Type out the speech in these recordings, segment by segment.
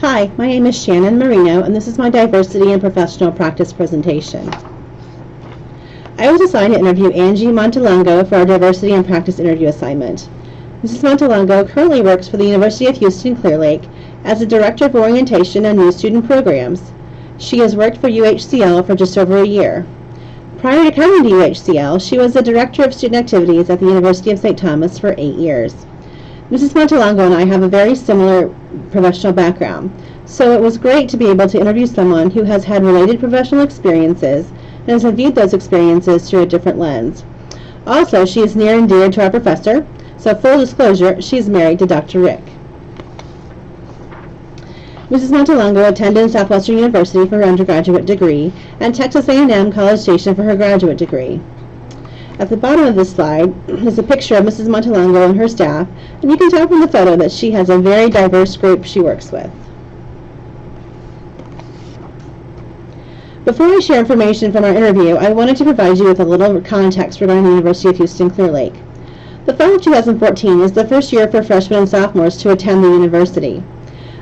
Hi, my name is Shannon Marino, and this is my Diversity and Professional Practice presentation. I was assigned to interview Angie Montalongo for our Diversity and Practice interview assignment. Mrs. Montalongo currently works for the University of Houston Clear Lake as the Director of Orientation and New Student Programs. She has worked for UHCL for just over a year. Prior to coming to UHCL, she was the Director of Student Activities at the University of St. Thomas for 8 years. Mrs. Montalongo and I have a very similar professional background, so it was great to be able to interview someone who has had related professional experiences and has viewed those experiences through a different lens. Also, she is near and dear to our professor, so full disclosure, she is married to Dr. Rick. Mrs. Montalongo attended Southwestern University for her undergraduate degree and Texas A&M College Station for her graduate degree. At the bottom of this slide is a picture of Mrs. Montalongo and her staff, and you can tell from the photo that she has a very diverse group she works with. Before I share information from our interview, I wanted to provide you with a little context regarding the University of Houston Clear Lake. The fall of 2014 is the first year for freshmen and sophomores to attend the university.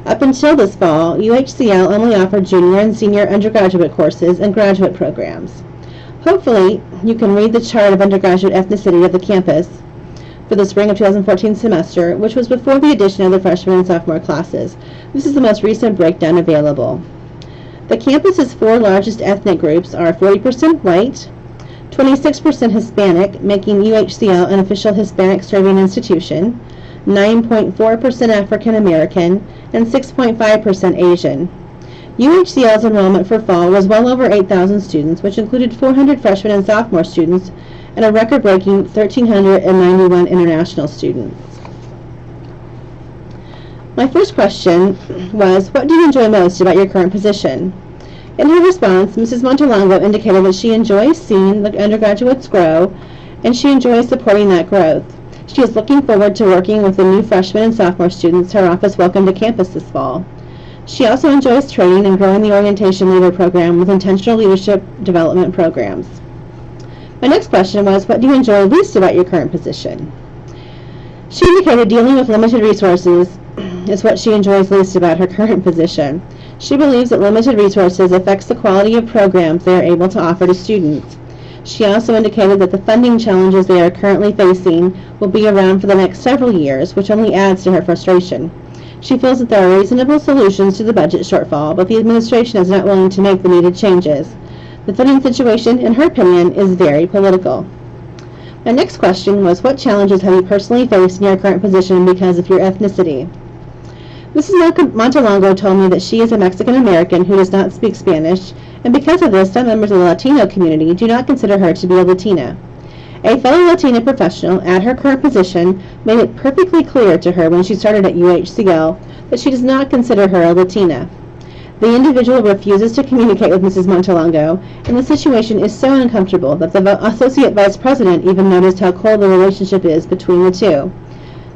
Up until this fall, UHCL only offered junior and senior undergraduate courses and graduate programs. Hopefully, you can read the chart of undergraduate ethnicity of the campus for the spring of 2014 semester, which was before the addition of the freshman and sophomore classes. This is the most recent breakdown available. The campus's 4 largest ethnic groups are 40% white, 26% Hispanic, making UHCL an official Hispanic serving institution, 9.4% African American, and 6.5% Asian. UHCL's enrollment for fall was well over 8,000 students, which included 400 freshman and sophomore students and a record-breaking 1,391 international students. My first question was, what do you enjoy most about your current position? In her response, Mrs. Montalongo indicated that she enjoys seeing the undergraduates grow, and she enjoys supporting that growth. She is looking forward to working with the new freshmen and sophomore students her office welcomed to campus this fall. She also enjoys training and growing the Orientation Leader program with intentional leadership development programs. My next question was, what do you enjoy least about your current position? She indicated dealing with limited resources is what she enjoys least about her current position. She believes that limited resources affects the quality of programs they are able to offer to students. She also indicated that the funding challenges they are currently facing will be around for the next several years, which only adds to her frustration. She feels that there are reasonable solutions to the budget shortfall, but the administration is not willing to make the needed changes. The funding situation, in her opinion, is very political. My next question was, what challenges have you personally faced in your current position because of your ethnicity? Mrs. Montalongo told me that she is a Mexican American who does not speak Spanish, and because of this, some members of the Latino community do not consider her to be a Latina. A fellow Latina professional at her current position made it perfectly clear to her when she started at UHCL that she does not consider her a Latina. The individual refuses to communicate with Mrs. Montalongo, and the situation is so uncomfortable that the Associate Vice President even noticed how cold the relationship is between the two.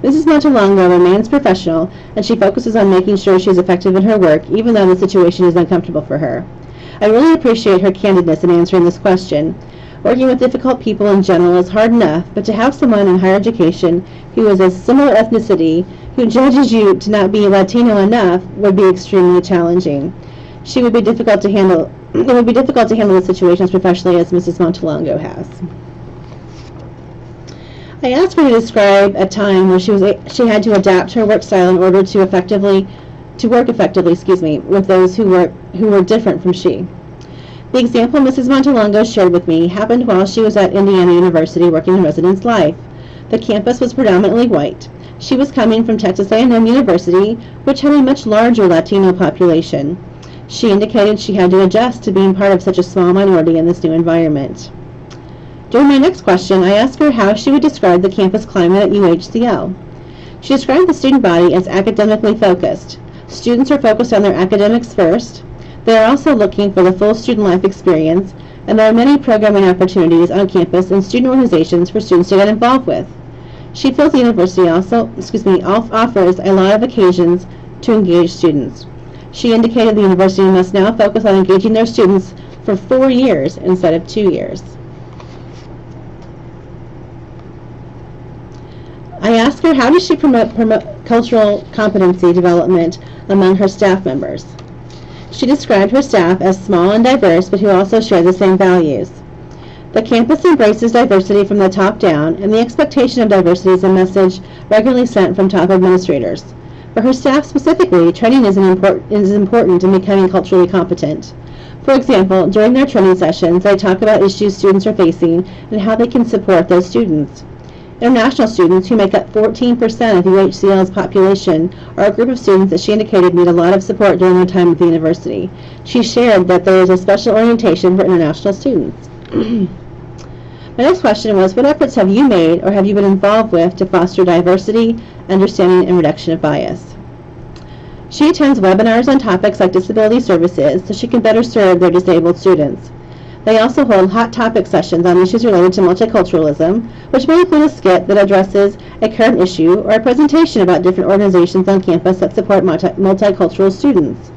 Mrs. Montalongo remains professional, and she focuses on making sure she is effective in her work, even though the situation is uncomfortable for her. I really appreciate her candidness in answering this question. Working with difficult people in general is hard enough, but to have someone in higher education who is a similar ethnicity, who judges you to not be Latino enough, would be extremely challenging. It would be difficult to handle the situation as professionally as Mrs. Montalongo has. I asked her to describe a time where she had to adapt her work style in order to work effectively, with those who were different from she. The example Mrs. Montalongo shared with me happened while she was at Indiana University working in residence life. The campus was predominantly white. She was coming from Texas A&M University, which had a much larger Latino population. She indicated she had to adjust to being part of such a small minority in this new environment. During my next question, I asked her how she would describe the campus climate at UHCL. She described the student body as academically focused. Students are focused on their academics first. They are also looking for the full student life experience, and there are many programming opportunities on campus and student organizations for students to get involved with. She feels the university offers a lot of occasions to engage students. She indicated the university must now focus on engaging their students for 4 years instead of 2 years. I asked her, how does she promote cultural competency development among her staff members. She described her staff as small and diverse, but who also share the same values. The campus embraces diversity from the top down, and the expectation of diversity is a message regularly sent from top administrators. For her staff specifically, training is important in becoming culturally competent. For example, during their training sessions, they talk about issues students are facing and how they can support those students. International students, who make up 14% of UHCL's population, are a group of students that she indicated need a lot of support during their time at the university. She shared that there is a special orientation for international students. My next question was, what efforts have you made or have you been involved with to foster diversity, understanding, and reduction of bias? She attends webinars on topics like disability services so she can better serve their disabled students. They also hold hot topic sessions on issues related to multiculturalism, which may include a skit that addresses a current issue or a presentation about different organizations on campus that support multicultural students.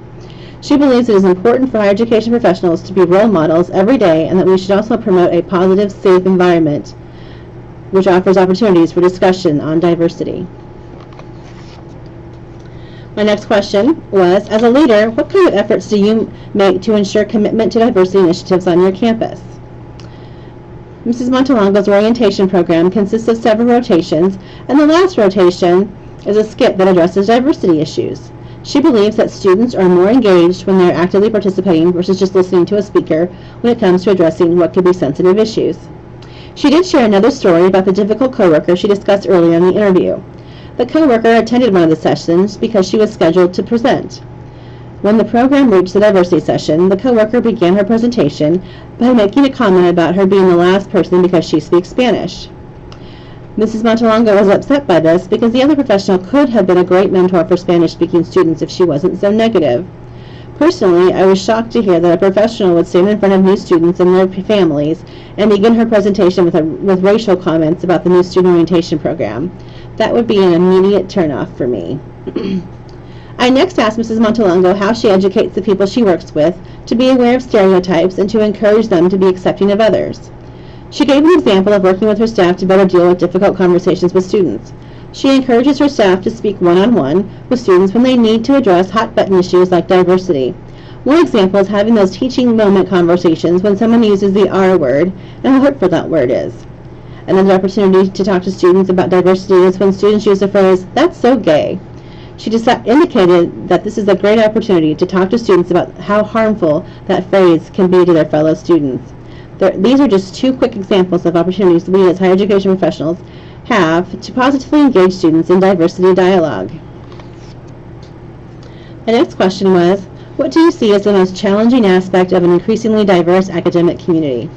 She believes it is important for higher education professionals to be role models every day and that we should also promote a positive, safe environment which offers opportunities for discussion on diversity. My next question was, as a leader, what kind of efforts do you make to ensure commitment to diversity initiatives on your campus? Mrs. Montalongo's orientation program consists of several rotations, and the last rotation is a skit that addresses diversity issues. She believes that students are more engaged when they're actively participating versus just listening to a speaker when it comes to addressing what could be sensitive issues. She did share another story about the difficult coworker she discussed earlier in the interview. The coworker attended one of the sessions because she was scheduled to present. When the program reached the diversity session, the coworker began her presentation by making a comment about her being the last person because she speaks Spanish. Mrs. Montalongo was upset by this because the other professional could have been a great mentor for Spanish-speaking students if she wasn't so negative. Personally, I was shocked to hear that a professional would stand in front of new students and their families and begin her presentation with racial comments about the new student orientation program. That would be an immediate turnoff for me. I next asked Mrs. Montalongo how she educates the people she works with to be aware of stereotypes and to encourage them to be accepting of others. She gave an example of working with her staff to better deal with difficult conversations with students. She encourages her staff to speak one-on-one with students when they need to address hot-button issues like diversity. One example is having those teaching moment conversations when someone uses the R word and how hurtful that word is. Another opportunity to talk to students about diversity is when students use the phrase, "That's so gay." She indicated that this is a great opportunity to talk to students about how harmful that phrase can be to their fellow students. These are just two quick examples of opportunities we as higher education professionals have to positively engage students in diversity dialogue. My next question was, what do you see as the most challenging aspect of an increasingly diverse academic community?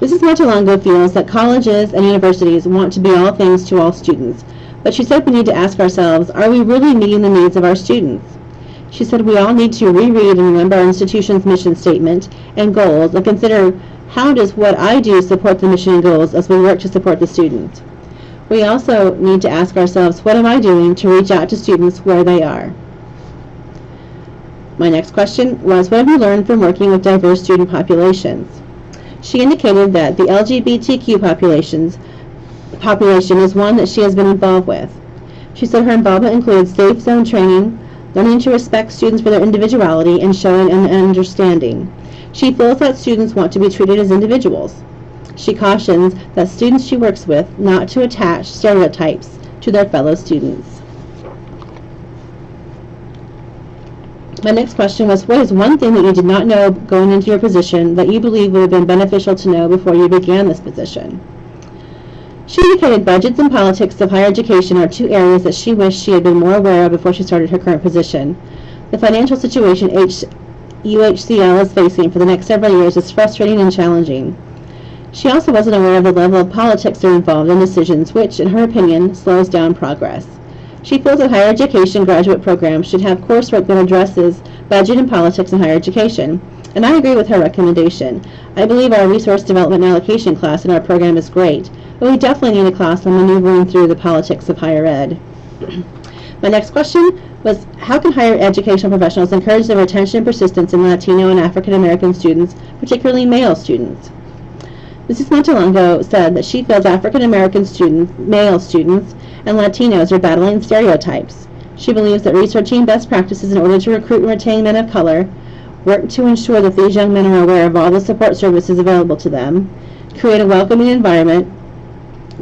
Mrs. Montalongo feels that colleges and universities want to be all things to all students, but she said we need to ask ourselves, are we really meeting the needs of our students? She said we all need to reread and remember our institution's mission statement and goals and consider how does what I do support the mission and goals as we work to support the student. We also need to ask ourselves, what am I doing to reach out to students where they are? My next question was, what have you learned from working with diverse student populations? She indicated that the LGBTQ population is one that she has been involved with. She said her involvement includes safe zone training, learning to respect students for their individuality, and showing an understanding. She feels that students want to be treated as individuals. She cautions that students she works with not to attach stereotypes to their fellow students. My next question was, what is one thing that you did not know going into your position that you believe would have been beneficial to know before you began this position? She indicated budgets and politics of higher education are two areas that she wished she had been more aware of before she started her current position. The financial situation UHCL is facing for the next several years is frustrating and challenging. She also wasn't aware of the level of politics that are involved in decisions, which, in her opinion, slows down progress. She feels that higher education graduate programs should have coursework that addresses budget and politics in higher education, and I agree with her recommendation. I believe our resource development and allocation class in our program is great, but we definitely need a class on maneuvering through the politics of higher ed. My next question was, how can higher educational professionals encourage the retention and persistence in Latino and African American students, particularly male students? Mrs. Montalongo said that she feels African American students, male students, and Latinos are battling stereotypes. She believes that researching best practices in order to recruit and retain men of color, work to ensure that these young men are aware of all the support services available to them, create a welcoming environment,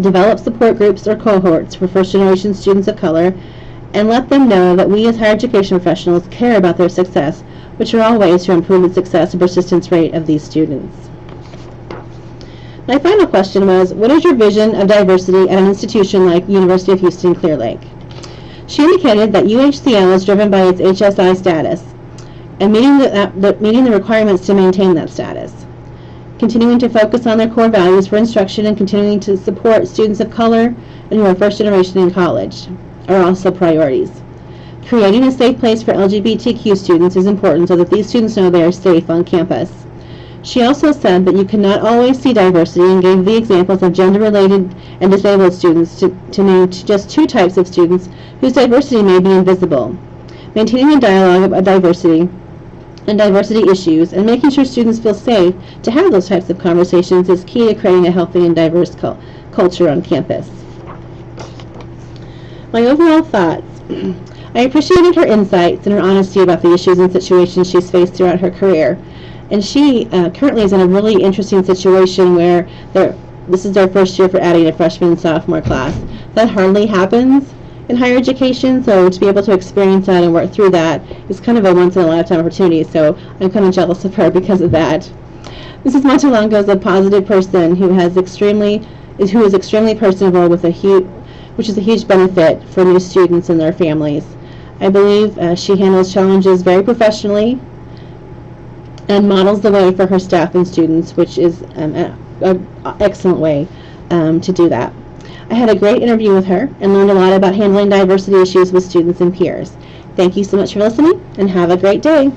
develop support groups or cohorts for first-generation students of color, and let them know that we as higher education professionals care about their success, which are all ways to improve the success and persistence rate of these students. My final question was, what is your vision of diversity at an institution like University of Houston Clear Lake? She indicated that UHCL is driven by its HSI status and meeting the requirements to maintain that status. Continuing to focus on their core values for instruction and continuing to support students of color and who are first generation in college are also priorities. Creating a safe place for LGBTQ students is important so that these students know they are safe on campus. She also said that you cannot always see diversity and gave the examples of gender-related and disabled students to name just two types of students whose diversity may be invisible. Maintaining a dialogue about diversity and diversity issues and making sure students feel safe to have those types of conversations is key to creating a healthy and diverse culture on campus. My overall thoughts. I appreciated her insights and her honesty about the issues and situations she's faced throughout her career. And she currently is in a really interesting situation where this is their first year for adding a freshman and sophomore class. That hardly happens in higher education, so to be able to experience that and work through that is kind of a once-in-a-lifetime opportunity, so I'm kind of jealous of her because of that. Mrs. Montalongo is a positive person who is extremely personable, which is a huge benefit for new students and their families. I believe she handles challenges very professionally and models the way for her staff and students, which is an excellent way to do that. I had a great interview with her and learned a lot about handling diversity issues with students and peers. Thank you so much for listening, and have a great day.